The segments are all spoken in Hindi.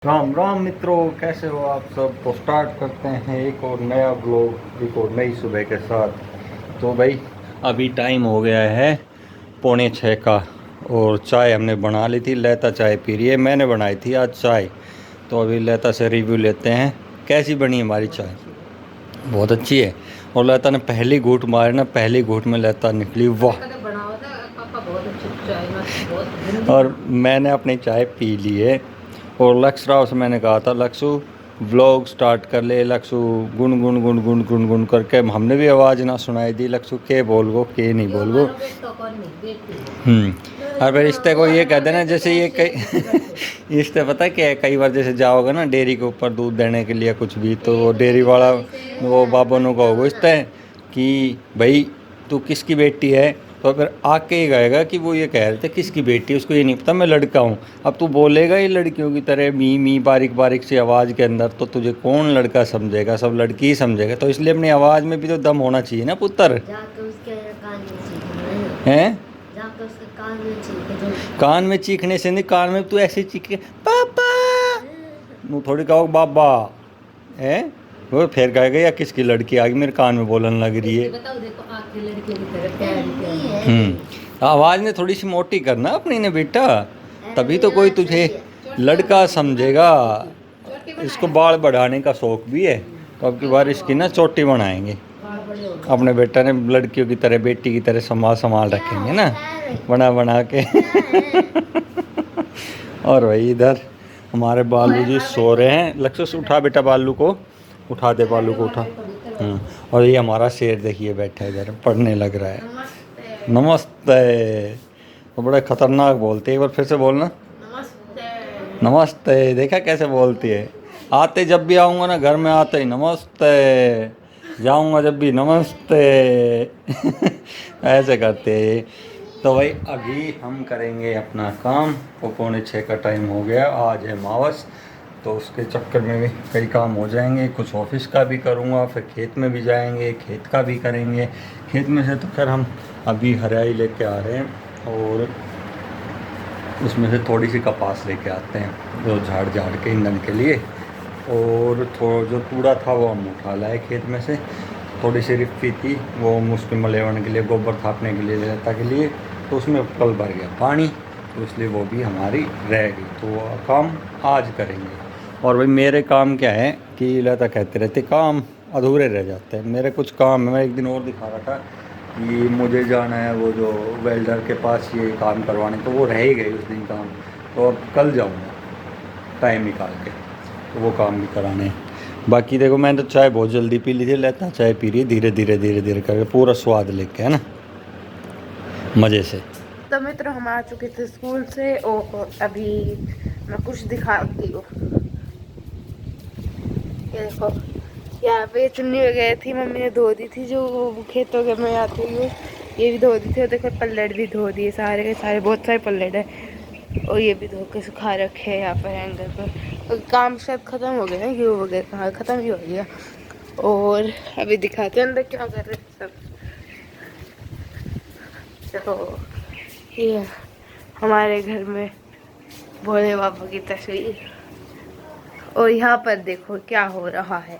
राम राम मित्रों, कैसे हो आप सब। तो स्टार्ट करते हैं एक और नया ब्लॉग, एक और नई सुबह के साथ। तो भाई अभी टाइम हो गया है 5:45 का, और चाय हमने बना ली थी। लहता चाय पी रही है, मैंने बनाई थी आज चाय। तो अभी लहता से रिव्यू लेते हैं कैसी बनी हमारी चाय। बहुत अच्छी है। और लहता ने पहली घूंट मारे ना, पहली घूंट में लहता निकली वाह। और मैंने अपनी चाय पी ली है। और लक्ष्य राव से मैंने कहा था, लक्ष्य व्लॉग स्टार्ट कर ले। लक्ष्य गुन गुन गुन गुन गुन गुन करके हमने भी आवाज़ ना सुनाई दी। लक्ष्य के बोल गो के नहीं बोल गो। और फिर रिश्ते को ये कहते ना, जैसे ये कई रिश्ते पता है क्या है, कई बार जैसे जाओगे ना डेयरी के ऊपर दूध देने के लिए कुछ भी, तो वो डेयरी वाला वो बाबों को पूछता है कि भाई तू किसकी बेटी है। तो फिर आके ही गएगा कि वो ये कह रहे थे किसकी बेटी, उसको ये नहीं पता मैं लड़का हूँ। अब तू बोलेगा ही लड़कियों की तरह मी मी बारीक बारीक सी आवाज़ के अंदर, तो तुझे कौन लड़का समझेगा, सब लड़की ही समझेगा। तो इसलिए अपनी आवाज़ में भी तो दम होना चाहिए ना पुत्र। हैं कान में चीखने से नहीं, कान में तू ऐसे चीखे पापा, तू थोड़ी कहो बाबा है। वो फिर कहेगा या किसकी लड़की आ गई मेरे कान में बोलने लग रही है। आवाज़ ने थोड़ी सी मोटी करना अपनी ने बेटा, तभी तो कोई तुझे लड़का समझेगा। इसको बाल बढ़ाने का शौक भी है, तो अब की बार इसकी ना चोटी बनाएंगे। अपने बेटा ने लड़कियों की तरह बेटी की तरह संभाल संभाल रखेंगे ना, बना बना के। और भाई इधर हमारे बालू जी सो रहे हैं। लक्ष्य से उठा बेटा बालू को, उठा दे बालू को उठा। और ये हमारा शेर देखिए बैठा है इधर, पढ़ने लग रहा है। नमस्ते। तो बड़े खतरनाक बोलते हैं, एक बार फिर से बोलना नमस्ते। देखा कैसे बोलती है। आते जब भी आऊँगा ना घर में, आते ही नमस्ते, जाऊँगा जब भी नमस्ते। ऐसे करते हैं। तो भाई अभी हम करेंगे अपना काम। 5:45 का टाइम हो गया, आज है मावस। तो उसके चक्कर में भी कई काम हो जाएंगे, कुछ ऑफिस का भी करूँगा, फिर खेत में भी जाएंगे, खेत का भी करेंगे। खेत में से तो खैर हम अभी हरियाई लेके आ रहे हैं, और उसमें से थोड़ी सी कपास लेके आते हैं जो झाड़ झाड़ के ईंधन के लिए। और जो कूड़ा था वो हम उठा लाए खेत में से। थोड़ी सी रिक्ति थी वो हम उसके मलेवन के लिए, गोबर थापने के लिए, लता के लिए, तो उसमें कल भर गया पानी, तो इसलिए वो भी हमारी रह गई। तो वो काम आज करेंगे। और भाई मेरे काम क्या है कि लता कहते रहते काम अधूरे रह जाते हैं। मेरे कुछ काम है, मैं एक दिन और दिखा रहा था कि मुझे जाना है वो जो वेल्डर के पास ये काम करवाने, तो वो रह ही गई उस दिन काम। तो अब कल जाऊँगा टाइम निकाल के, तो वो काम भी कराने हैं। बाकी देखो मैंने तो चाय बहुत जल्दी पी ली थी, लेता चाय पी रही है धीरे धीरे धीरे धीरे करके, पूरा स्वाद लेके, है ना, मज़े से। तो मित्रों हम आ चुके थे स्कूल से, और अभी मैं कुछ दिखाती हूँ। ये देखो, यहाँ पे चुन्नी वगैरह थी, मम्मी ने धो दी थी जो खेतों के में आती हुई, ये भी धो दी थी। और देखो पल्लेट भी धो दिए, सारे के सारे, बहुत सारे पल्लेट है। और ये भी धो के सुखा रखे हैं यहाँ पर हैंगर पर। और काम शायद ख़त्म हो गया है, घी वगैरह हाँ ख़त्म ही हो गया। और अभी दिखाते हैं अंदर क्या कर रहे हैं सब। तो ये हमारे घर में भोले बाबा की तस्वीर। और यहाँ पर देखो क्या हो रहा है।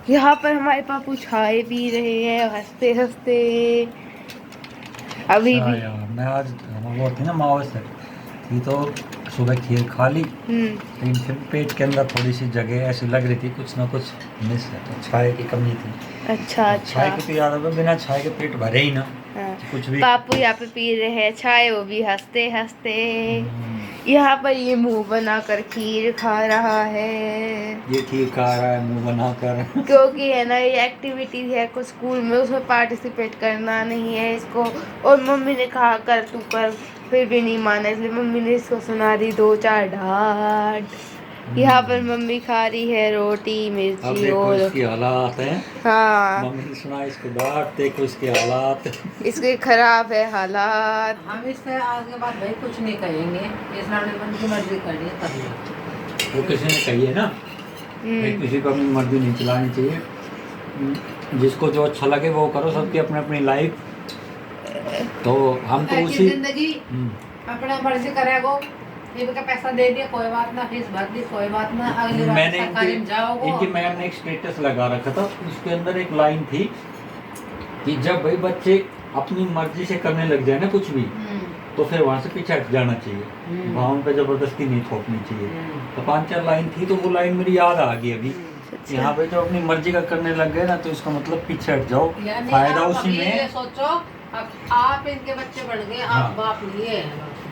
यहाँ पर हमारे पापू चाय पी रहे हैं हंसते हंसते। अभी भी मैं आज वो थी ना मावस थी, तो सुबह खीर खा ली, लेकिन फिर पेट के अंदर थोड़ी सी जगह ऐसी लग रही थी, कुछ ना कुछ मिस है, तो चाय की कमी थी। अच्छा चाय की तो याद है, बिना चाय के पेट भरे ही ना। हाँ। कुछ भी पापू यहाँ पे पी रहे हैं चाय, वो भी हंसते हंसते। यहाँ पर ये मुंह बनाकर खीर खा रहा है। ये खीर खा रहा है मुंह बनाकर। क्योंकि है ना ये एक्टिविटी है कुछ स्कूल में, उसमें पार्टिसिपेट करना नहीं है इसको। और मम्मी ने कहा कर तू कर, फिर भी नहीं माना, इसलिए मम्मी ने इसको सुना दी 2-4 डांट। यहाँ पर मम्मी खा रही है रोटी मिर्ची। और इसकी हालात है। हाँ मम्मी ने सुना इसको डांट, देखो इसके हालात, इसके खराब है हालात। हम इससे आगे बात भाई कुछ नहीं कहेंगे, इस नाम मन की मर्जी करनी है तभी। वो किसी ने कही है ना, किसी को अपनी मर्जी नहीं चलानी चाहिए। जिसको जो अच्छा लगे वो करो, सबकी अपनी अपनी लाइफ। तो हम तो उसी जिंदगी अपना मर्जी करेगो, ये का पैसा दे दिया कोई बात ना, फीस भर दी कोई बात ना, अगली बार मैंने सरकारी में जाओगे। इनकी मैम ने एक स्टेटस लगा रखा था, उसके अंदर एक लाइन थी कि जब भाई बच्चे अपनी मर्जी से करने लग जाए ना कुछ भी, तो फिर वहाँ से पीछे हट जाना चाहिए, वहाँ उन पे जबरदस्ती नहीं थोपनी चाहिए। तो 5-4 लाइन थी, तो वो लाइन मेरी याद आ गई अभी। यहाँ पे जो अपनी मर्जी का करने लग गए ना, तो इसका मतलब पीछे हट जाओ, फायदा उसी में। सोचो अब आप इनके बच्चे बढ़ गए, आप बाप लिए,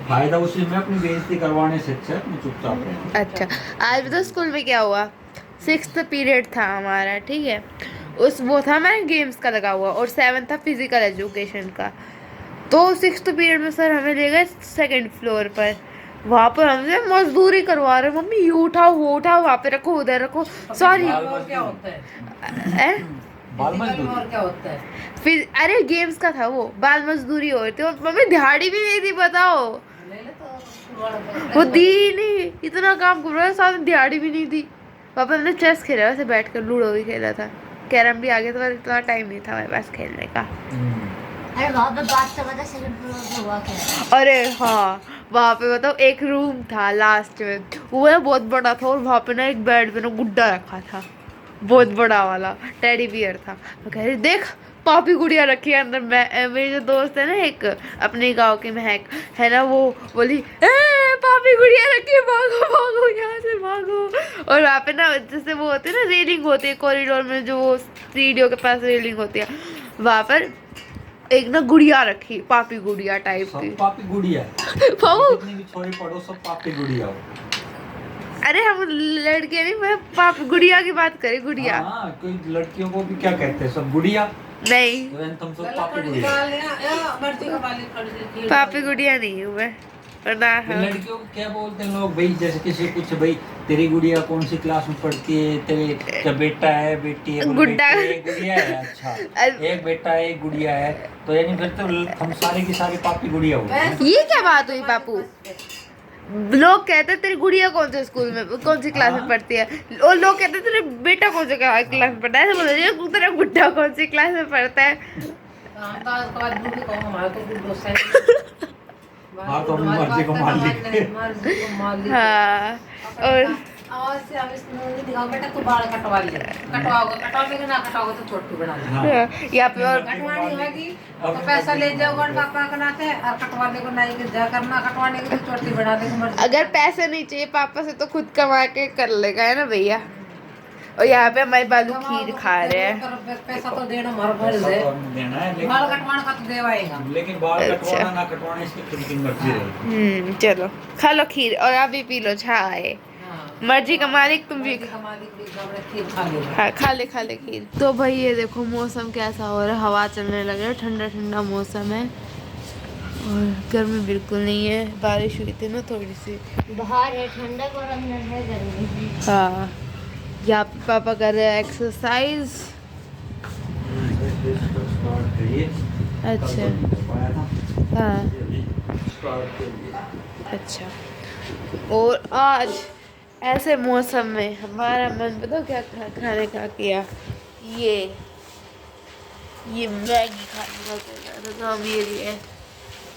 फायदा उसी में, अपनी बेइज्जती करवाने से अच्छा अपने चुपचाप रहना। अच्छा, आज भी तो स्कूल में क्या हुआ, 6th पीरियड था हमारा, ठीक है, उस वो था मैं गेम्स का लगा हुआ, और 7 था फिजिकल एजुकेशन का। तो 6th पीरियड में सर हमें ले गए 2nd फ्लोर पर, वहाँ पर हमसे मजदूरी करवा रहे, मम्मी ये उठाओ वो उठाओ, वहाँ पे रखो उधर रखो, सॉरी और क्या होता है, बाल फिजिकल में मजदूरी। और क्या होता है, फिर अरे गेम्स का था वो, बाल मजदूरी हो रही थी, और मम्मी दिहाड़ी भी नहीं दी, बताओ। ले ले तो वो दी ही नहीं, इतना काम कर रहा है, साथ में दिहाड़ी भी नहीं दी। पापा ने चेस खेला, वैसे बैठ कर लूडो भी खेला था, कैरम भी आ गया था, पर इतना टाइम नहीं था हमारे पास खेलने का। अरे वहाँ पे बात तो बता, 2nd फ्लोर पे हुआ क्या? अरे हाँ, वहाँ पे बताओ एक रूम था लास्ट में, वो है बहुत बड़ा था, और वहाँ पे ना एक बेड पे ना गुड्डा रखा था, बहुत बड़ा वाला टेडी बियर था। मैं कह रही देख पापी गुड़िया रखी है अंदर। मैं मेरी जो दोस्त है ना एक अपने गांव की महक है ना, वो बोली ए पापी गुड़िया रखी है, भागो भागो यहाँ से भागो। और वहाँ पे ना जैसे वो होती है ना रेलिंग होती है कॉरिडोर में, जो वो सीढ़ियों के पास रेलिंग होती है, वहाँ पर एक ना गुड़िया रखी, पापी गुड़िया टाइप की। सब पापी गुड़िया बाबू जितनी भी छोरी पढ़ो सब पापी गुड़िया हो। अरे हम लड़के नहीं, मैं पापी गुड़िया की बात करी, गुड़िया हाँ, कोई लड़कियों को भी क्या कहते हैं, सब गुड़िया। नहीं, तो तुम सब गला पापी कट गुड़िया। निकाल लिया, या मर्जी का बाल कट दिया, पापी गुड़िया नहीं हूँ मैं, और ना फिर हाँ। लड़कियों को क्या बोलते हैं लोग भाई, जैसे किसी कुछ भाई तेरी गुड़िया कौन सी क्लास में पढ़ती है, तेरे क्या बेटा है बेटी है, बोले गुड्डा। बेटी है, गुड़िया है, अच्छा एक बेटा है एक गुड़िया है, तो यानी फिर तो हम सारे की सारी पापी गुड़िया हो गए। ये क्या बात हुई पापू? लोग कहते हैं तेरी गुड़िया कौन से स्कूल में कौन सी क्लास में पढ़ती है, और लोग कहते हैं तेरे बेटा कौन से क्लास में पढ़ता है, ऐसे बोल रहे हैं तेरा गुड्डा कौन सी क्लास में पढ़ता है। हम तो आज बाद में भी कहूँ हमारा तो गुड दोस्त है। हाँ, तो अपनी मर्जी को मान ली। मर्जी को मान ली। हाँ, और आवाज से अब इसमें दिखाओ बेटा तू बाल कटवा ले, कटवाओगे ना कटवाओगे तो छोटी बना ले। हाँ। यहाँ पे और कटवानी होगी तो पैसा ले जाओ पापा का नाते, और कटवाने को नहीं जा करना, कटवाने की तो छोटी बना देगा मर्जी। अगर पैसे नहीं चाहिए पापा से तो खुद कमा के कर लेगा, है ना भैया। और यहाँ पे हमारे बालू खीर खा रहे हैं। पैसा तो देना हमारा फर्ज है, देना है बाल कटवाने का तो देवाएगा। लेकिन बाल अच्छा। कटवाना ना कटवाना इसकी खुद की मर्जी रहेगी। चलो खा लो खीर, और आप भी पी लो चाय, मर्जी का मालिक तुम भी खा ले खीर। तो भाई ये देखो मौसम कैसा हो रहा है, हवा चलने लगे, ठंडा ठंडा मौसम है, और गर्मी बिल्कुल नहीं है। बारिश हुई थी ना थोड़ी सी, बाहर है ठंडक और अंदर है गर्मी। हाँ। यहाँ पे पापा कर रहे हैं एक्सरसाइज। अच्छा हाँ, अच्छा। और आज ऐसे मौसम में हमारा मन बताओ क्या खाने का किया, ये मैगी खाने का किया, तो हम ये लिए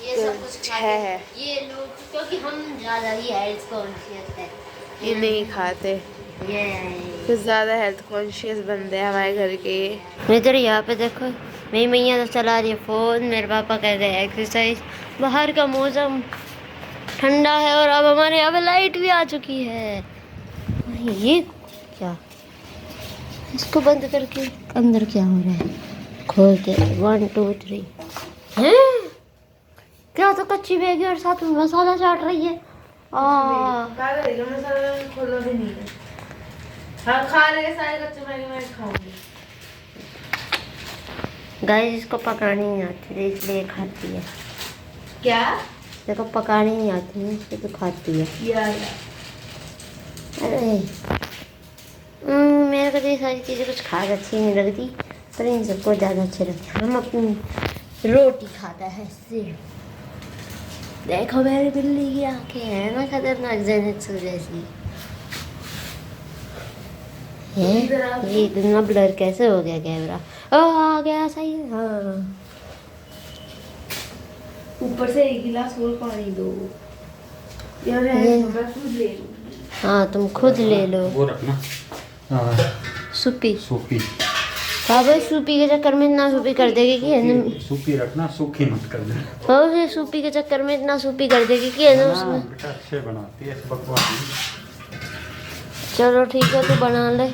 ये सब कुछ छह खाते है। ये लोग, क्योंकि हम ज़्यादा ही हेल्थ कॉन्शियस है। ये नहीं खाते, ये कुछ ज़्यादा हेल्थ कॉन्शियस बंदे हैं हमारे घर के। इधर यहाँ पे देखो, मेरी मैया तो चला रही है फ़ोन, मेरे पापा कर रहे हैं एक्सरसाइज। बाहर का मौसम ठंडा है, और अब हमारे यहाँ पे लाइट भी आ चुकी है। ये क्या, इसको बंद करके अंदर क्या हो रहा है, खोल के 1 2 3 हैं क्या, तो कच्ची मैगी और साथ में मसाला चाट रही है। मसाला खोलो भी नहीं है। हाँ खा रहे सारे कच्चे मैगी मैं खाऊंगी। गाइस इसको पकानी नहीं आती है, इसलिए खाती है। क्या? देखो पकानी नहीं आती है, इसलिए तो खाती है। या अरे मेरे को तो ये सारी चीज़ें कुछ खास अच्छी नहीं लगती, पर इन सबको ज़्यादा अच्छे लगते हैं। हम अपनी रोटी खाता है सिर्फ। देखो मेरी बिल्ली की आंखें हैं ना खतरनाक जेनेक्सो जैसी है। ये इतना ब्लर कैसे हो गया कैमरा? ओ आ गया सही। हाँ, ऊपर से 1 गिलास और पानी दो। यार ये- मैं खुद ले लूँ। हाँ तुम खुद ले लो। वो रखना सूपी सूपी बाबा, सूपी के चक्कर में इतना सूपी कर देगी कि है ना। सूपी रखना, सूखी मत कर दे। बाबा फिर सूपी के चक्कर में इतना सूपी कर देगी कि है ना हाँ, उसमें। बेटा अच्छे बनाती है बकवास नहीं। चलो ठीक है, तो बना ले।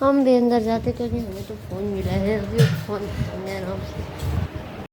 हम भी अंदर जाते क्योंकि हमें तो फ़ोन मिला है, अभी फ़ोन करने आराम से।